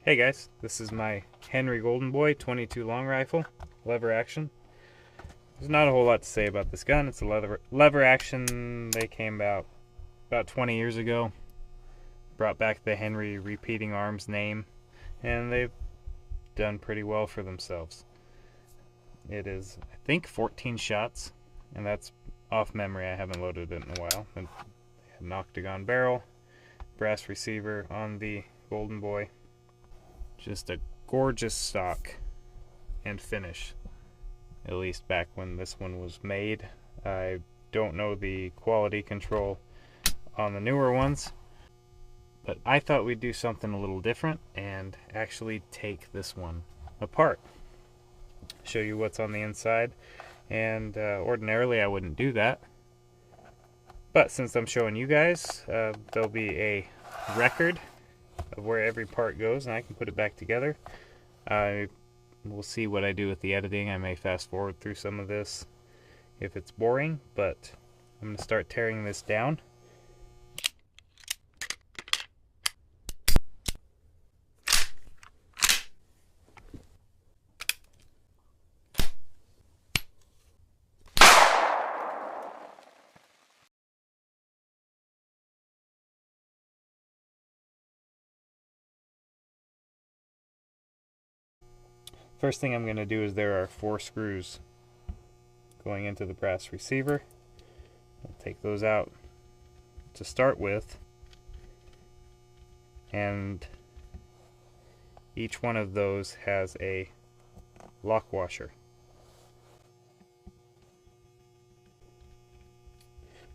Hey guys, this is my Henry Goldenboy 22 long rifle, lever action. There's not a whole lot to say about this gun. It's a lever action. They came about 20 years ago. Brought back the Henry repeating arms name, and they've done pretty well for themselves. It is, I think, 14 shots, and that's off memory. I haven't loaded it in a while. And an octagon barrel, brass receiver on the Goldenboy. Just a gorgeous stock and finish, at least back when this one was made. I don't know the quality control on the newer ones, but I thought we'd do something a little different and actually take this one apart, show you what's on the inside. And ordinarily I wouldn't do that, but since I'm showing you guys, there'll be a record of where every part goes, and I can put it back together. We'll see what I do with the editing. I may fast forward through some of this if it's boring, but I'm going to start tearing this down. First thing I'm going to do is there are 4 screws going into the brass receiver. I'll take those out to start with, and each one of those has a lock washer.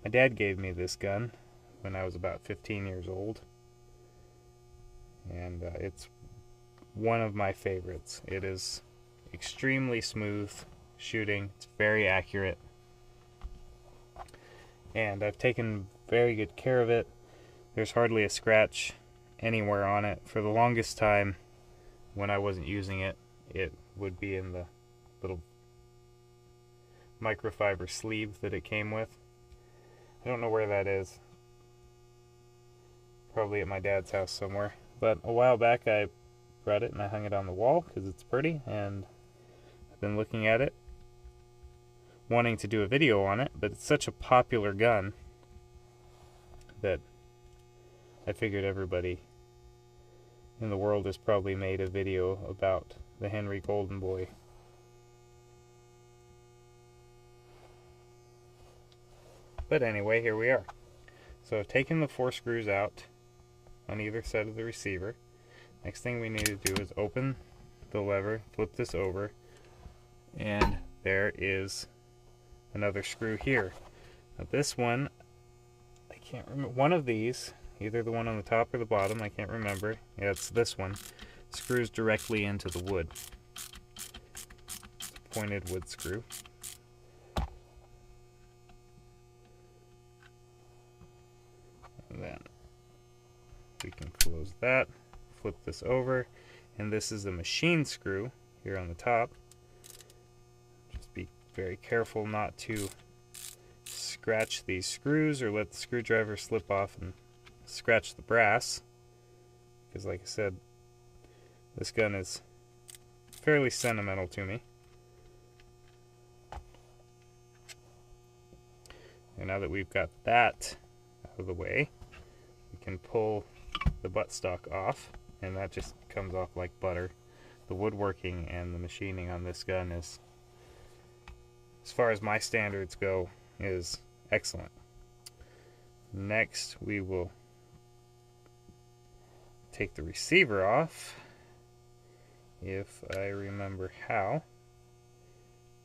My dad gave me this gun when I was about 15 years old, and it's one of my favorites. It is extremely smooth shooting. It's very accurate, and I've taken very good care of it. There's hardly a scratch anywhere on it. For the longest time, when I wasn't using it, it would be in the little microfiber sleeve that it came with. I don't know where that is. Probably at my dad's house somewhere. But a while back I brought it and I hung it on the wall because it's pretty, and I've been looking at it, wanting to do a video on it, but it's such a popular gun that I figured everybody in the world has probably made a video about the Henry Goldenboy. But anyway, here we are. So I've taken the 4 screws out on either side of the receiver. Next thing we need to do is open the lever, flip this over, and there is another screw here. Now this one, I can't remember, one of these, either the one on the top or the bottom, I can't remember. Yeah, it's this one. Screws directly into the wood. It's a pointed wood screw. And then we can close that. Flip this over, and this is a machine screw here on the top. Just be very careful not to scratch these screws or let the screwdriver slip off and scratch the brass, because like I said, this gun is fairly sentimental to me. And now that we've got that out of the way, we can pull the buttstock off, and that just comes off like butter. The woodworking and the machining on this gun is, as far as my standards go, is excellent. Next we will take the receiver off, if I remember how.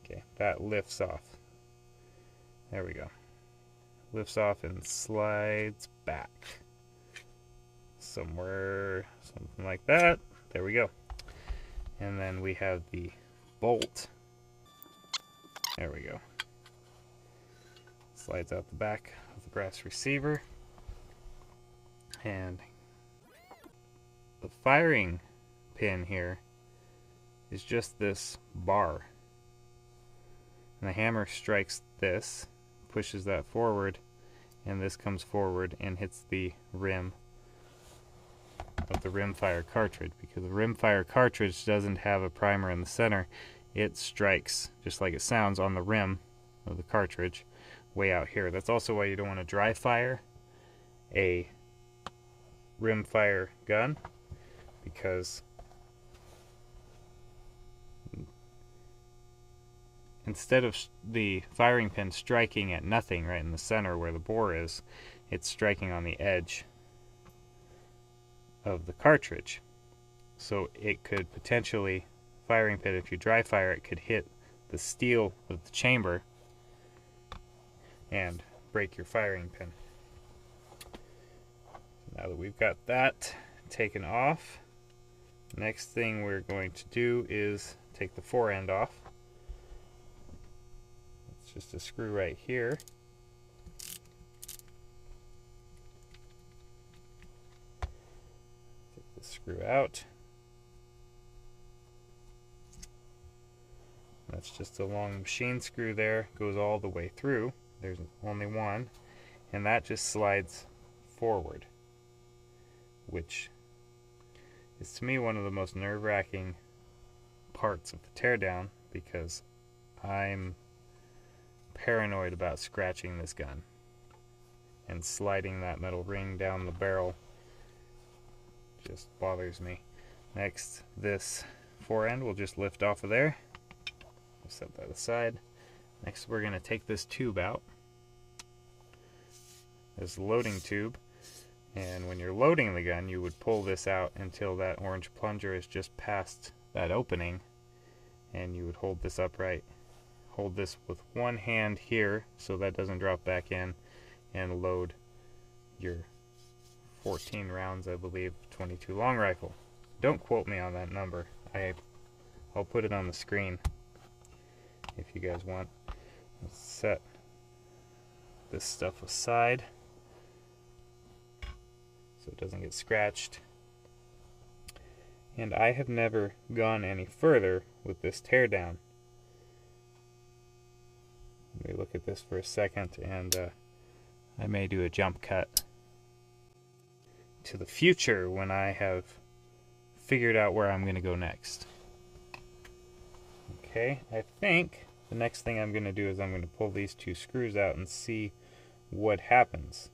Okay, that lifts off. There we go. Lifts off and slides back. Somewhere, something like that. There we go. And then we have the bolt. There we go. Slides out the back of the brass receiver. And the firing pin here is just this bar. And the hammer strikes this, pushes that forward, and this comes forward and hits the rim of the rimfire cartridge, because the rimfire cartridge doesn't have a primer in the center. It strikes, just like it sounds, on the rim of the cartridge way out here. That's also why you don't want to dry fire a rimfire gun, because instead of the firing pin striking at nothing right in the center where the bore is, it's striking on the edge of the cartridge. So it could potentially, firing pin, if you dry fire it, could hit the steel of the chamber and break your firing pin. Now that we've got that taken off, next thing we're going to do is take the forend off. It's just a screw right here. Take the screw out. That's just a long machine screw there, goes all the way through. There's only one, and that just slides forward, which is to me one of the most nerve-wracking parts of the teardown, because I'm paranoid about scratching this gun, and sliding that metal ring down the barrel just bothers me. Next, this forend will just lift off of there. We'll set that aside. Next, we're going to take this tube out, this loading tube, and when you're loading the gun, you would pull this out until that orange plunger is just past that opening, and you would hold this upright. Hold this with one hand here so that doesn't drop back in, and load your 14 rounds, I believe, 22 long rifle. Don't quote me on that number. I'll put it on the screen if you guys want. Let's set this stuff aside so it doesn't get scratched. And I have never gone any further with this teardown. Let me look at this for a second, and I may do a jump cut to the future when I have figured out where I'm going to go next. Okay, I think the next thing I'm going to do is I'm going to pull these two screws out and see what happens.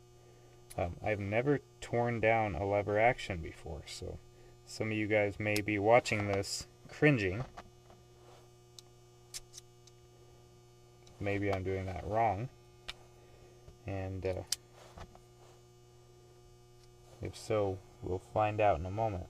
I've never torn down a lever action before, so some of you guys may be watching this cringing. Maybe I'm doing that wrong, and if so, we'll find out in a moment.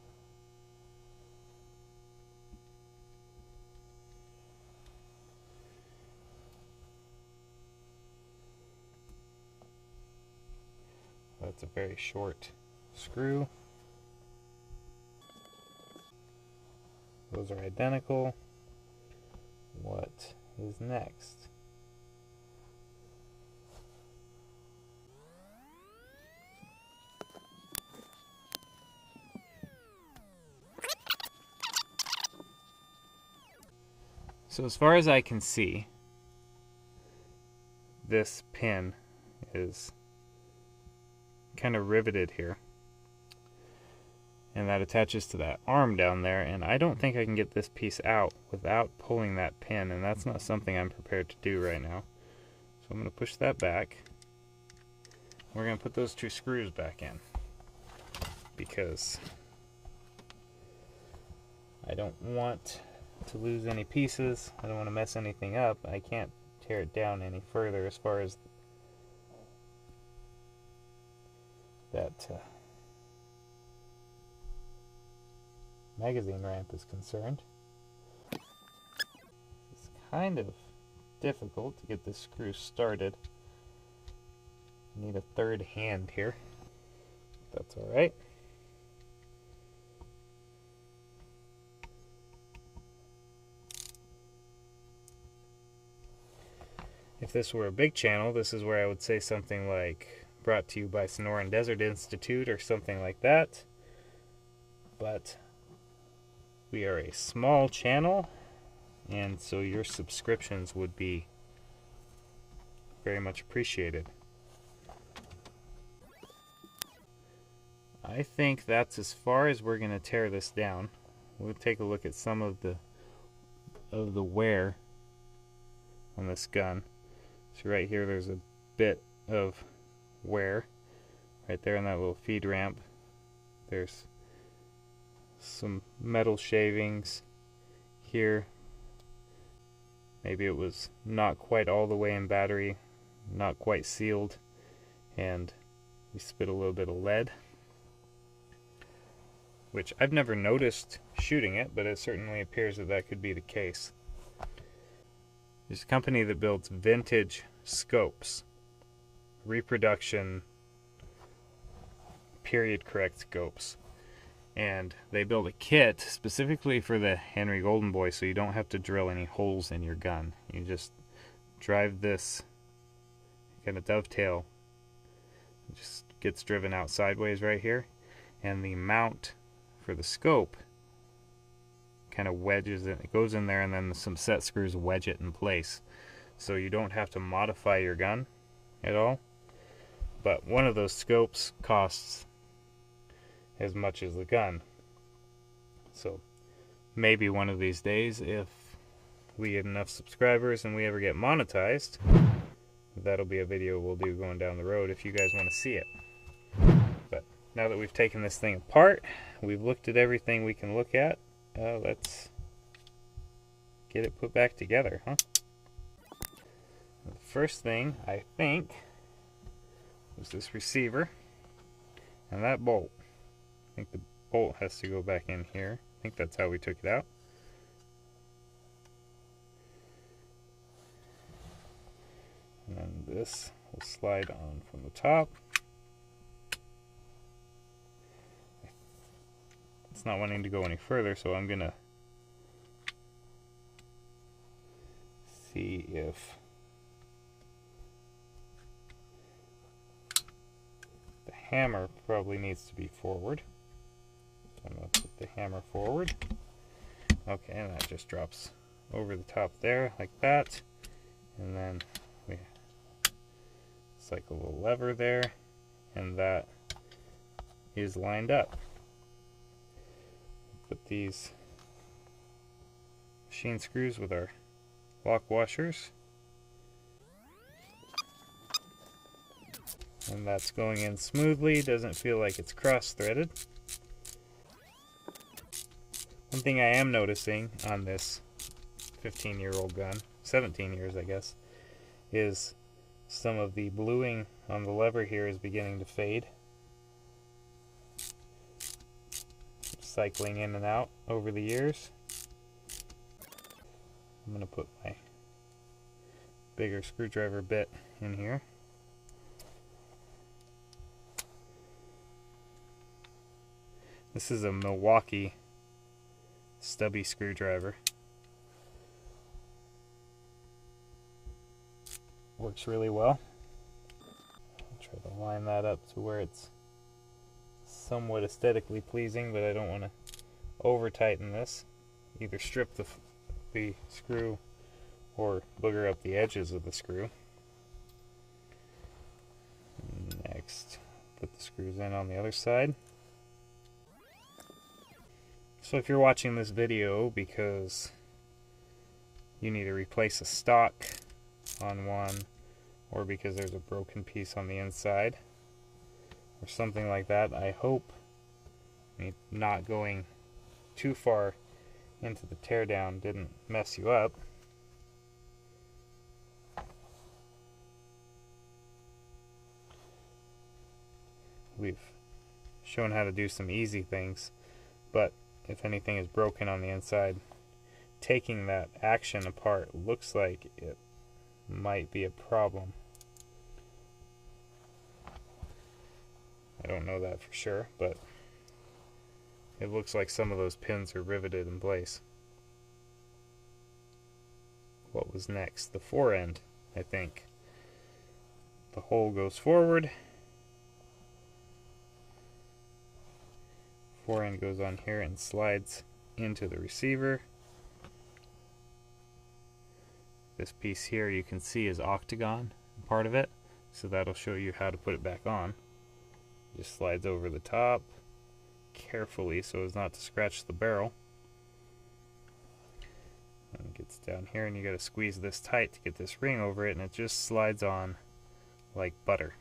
That's a very short screw. Those are identical. What is next? So as far as I can see, this pin is kind of riveted here, and that attaches to that arm down there, and I don't think I can get this piece out without pulling that pin, and that's not something I'm prepared to do right now. So I'm going to push that back. We're going to put those two screws back in, because I don't want to lose any pieces. I don't want to mess anything up. I can't tear it down any further as far as that magazine ramp is concerned. It's kind of difficult to get this screw started. I need a third hand here. That's alright. If this were a big channel, this is where I would say something like brought to you by Sonoran Desert Institute or something like that. But we are a small channel, and so your subscriptions would be very much appreciated. I think that's as far as we're going to tear this down. We'll take a look at some of the wear on this gun. So right here there's a bit of wear right there on that little feed ramp. There's some metal shavings here. Maybe it was not quite all the way in battery, not quite sealed, and we spit a little bit of lead, which I've never noticed shooting it, but it certainly appears that that could be the case. There's a company that builds vintage scopes, reproduction, period correct scopes, and they build a kit specifically for the Henry Goldenboy, so you don't have to drill any holes in your gun. You just drive this kind of dovetail, it just gets driven out sideways right here, and the mount for the scope kind of wedges it. It goes in there, and then some set screws wedge it in place, so you don't have to modify your gun at all. But one of those scopes costs as much as the gun, so maybe one of these days, if we get enough subscribers and we ever get monetized, that'll be a video we'll do going down the road if you guys want to see it. But now that we've taken this thing apart, we've looked at everything we can look at, let's get it put back together, huh? The first thing, I think, was this receiver and that bolt. I think the bolt has to go back in here. I think that's how we took it out. And then this will slide on from the top. It's not wanting to go any further, so I'm gonna see if the hammer probably needs to be forward. So I'm gonna put the hammer forward. Okay, and that just drops over the top there like that, and then it's like a little lever there, and that is lined up. Put these machine screws with our lock washers, and that's going in smoothly. Doesn't feel like it's cross-threaded. One thing I am noticing on this 15-year-old gun, 17 years I guess, is some of the bluing on the lever here is beginning to fade. Cycling in and out over the years. I'm going to put my bigger screwdriver bit in here. This is a Milwaukee stubby screwdriver. Works really well. I'll try to line that up to where it's somewhat aesthetically pleasing, but I don't want to over tighten this. Either strip the screw or booger up the edges of the screw. Next, put the screws in on the other side. So if you're watching this video because you need to replace a stock on one, or because there's a broken piece on the inside, or something like that, I hope me not going too far into the teardown didn't mess you up. We've shown how to do some easy things, but if anything is broken on the inside, taking that action apart looks like it might be a problem. I don't know that for sure, but it looks like some of those pins are riveted in place. What was next? The forend, I think. The hole goes forward. Forend goes on here and slides into the receiver. This piece here you can see is octagon, part of it, so that'll show you how to put it back on. Just slides over the top, carefully so as not to scratch the barrel. And it gets down here and you got to squeeze this tight to get this ring over it, and it just slides on like butter.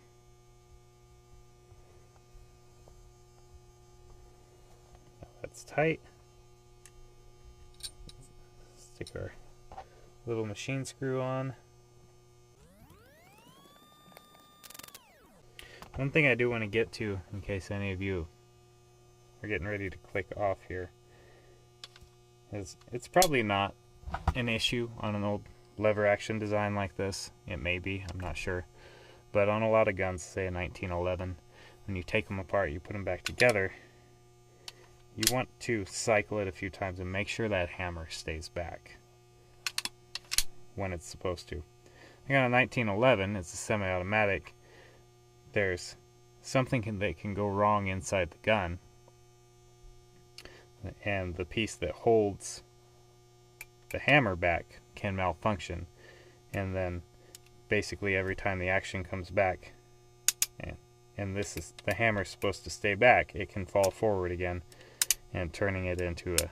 Now that's tight. Stick our little machine screw on. One thing I do want to get to, in case any of you are getting ready to click off here, is it's probably not an issue on an old lever action design like this. It may be, I'm not sure. But on a lot of guns, say a 1911, when you take them apart, you put them back together, you want to cycle it a few times and make sure that hammer stays back when it's supposed to. I got a 1911, it's a semi-automatic. There's something that can go wrong inside the gun, and the piece that holds the hammer back can malfunction, and then basically every time the action comes back, and this is the hammer's supposed to stay back, it can fall forward again and turning it into a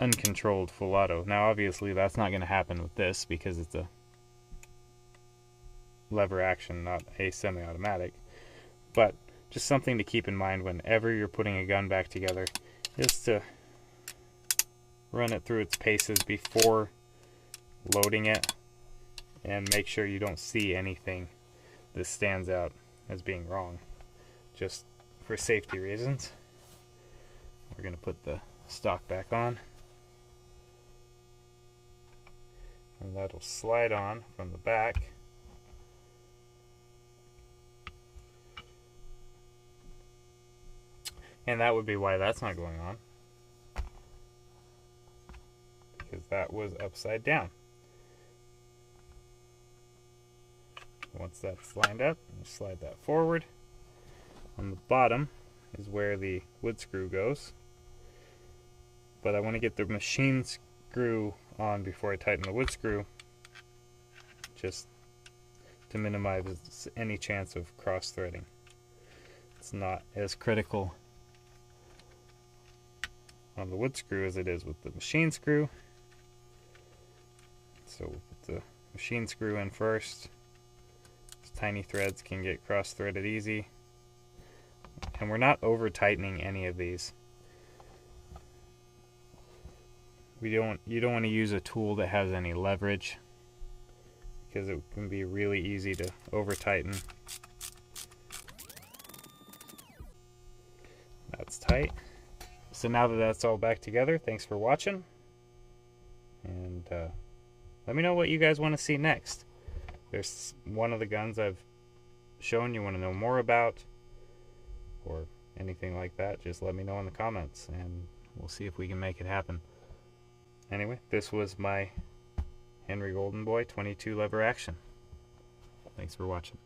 uncontrolled full auto. Now obviously that's not going to happen with this because it's a lever action, not a semi-automatic, but just something to keep in mind whenever you're putting a gun back together is to run it through its paces before loading it and make sure you don't see anything that stands out as being wrong, just for safety reasons. We're going to put the stock back on, and that'll slide on from the back. And that would be why that's not going on, because that was upside down. Once that's lined up, you slide that forward. On the bottom is where the wood screw goes, but I want to get the machine screw on before I tighten the wood screw, just to minimize any chance of cross threading. It's not as critical on the wood screw as it is with the machine screw. So we'll put the machine screw in first. These tiny threads can get cross threaded easy, and we're not over tightening any of these. You don't want to use a tool that has any leverage, because it can be really easy to over tighten. That's tight. So now that that's all back together, thanks for watching, and let me know what you guys want to see next. There's one of the guns I've shown you want to know more about, or anything like that, just let me know in the comments and we'll see if we can make it happen. Anyway, this was my Henry Goldenboy 22 lever action. Thanks for watching.